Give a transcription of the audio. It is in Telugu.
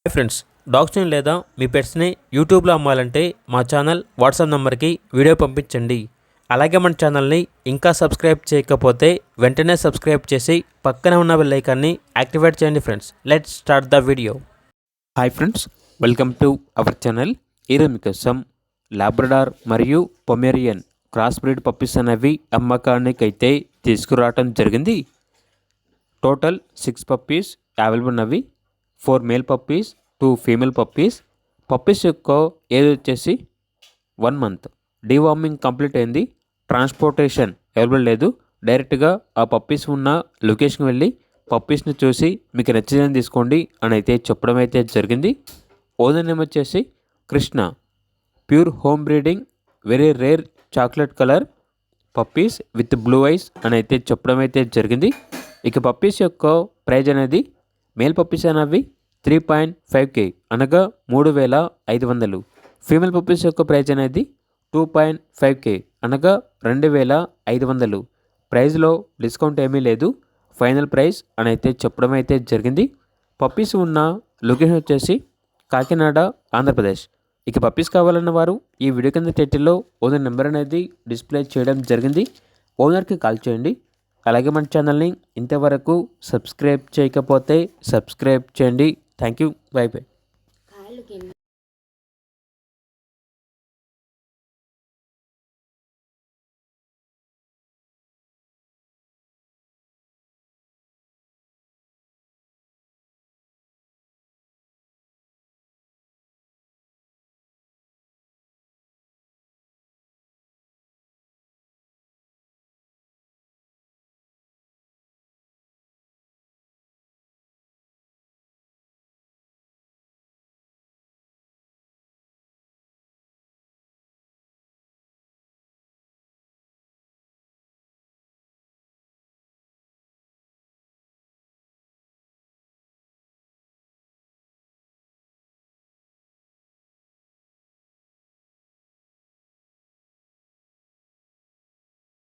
హాయ్ ఫ్రెండ్స్, డాగ్స్ని లేదా మీ పెట్స్ని యూట్యూబ్లో అమ్మాలంటే మా ఛానల్ వాట్సాప్ నెంబర్కి వీడియో పంపించండి. అలాగే మన ఛానల్ని ఇంకా సబ్స్క్రైబ్ చేయకపోతే వెంటనే సబ్స్క్రైబ్ చేసి పక్కనే ఉన్న బెల్ ఐకాన్ని యాక్టివేట్ చేయండి. Friends, let's start the video. Hi friends, welcome to our channel. ఈరోజు మీకోసం లాబ్రడార్ మరియు పొమేరియన్ క్రాస్ బ్రీడ్ పప్పీస్ అనేవి అమ్మకానికి అయితే తీసుకురావటం జరిగింది. టోటల్ 6 పప్పీస్ అవైలబుల్ ఉన్నవి. 4 male puppies, 2 female puppies. Puppies యొక్క ఏజ్ వచ్చేసి 1 మంత్. డీవార్మింగ్ కంప్లీట్ అయింది. ట్రాన్స్పోర్టేషన్ అవైలబుల్ లేదు. డైరెక్ట్గా ఆ పప్పీస్ ఉన్న లొకేషన్కి వెళ్ళి పప్పీస్ని చూసి మీకు నచ్చిందని తీసుకోండి అని అయితే చెప్పడం అయితే జరిగింది. ఓనర్ నేమ్ వచ్చేసి Krishna. Pure home breeding, very rare chocolate colour puppies with blue ice అని అయితే చెప్పడం అయితే జరిగింది. ఇక పప్పీస్ యొక్క ప్రైజ్ అనేది మేల్ పప్పీస్ అనేవి 3.5K అనగా 3,500. ఫీమేల్ పప్పీస్ యొక్క ప్రైజ్ అనేది 2.5K అనగా 2,500. ప్రైజ్లో డిస్కౌంట్ ఏమీ లేదు. ఫైనల్ ప్రైస్ అని అయితే చెప్పడం అయితే జరిగింది. పప్పీస్ ఉన్న లొకేషన్ వచ్చేసి కాకినాడ, ఆంధ్రప్రదేశ్. ఇక పప్పీస్ కావాలన్న వారు ఈ వీడియో కింద టైటిల్లో ఓనర్ నెంబర్ అనేది డిస్ప్లే చేయడం జరిగింది. ఓనర్కి కాల్ చేయండి. అలాగే మన ఛానల్ని ఇంతవరకు సబ్స్క్రైబ్ చేయకపోతే సబ్స్క్రైబ్ చేయండి. Thank you. By by.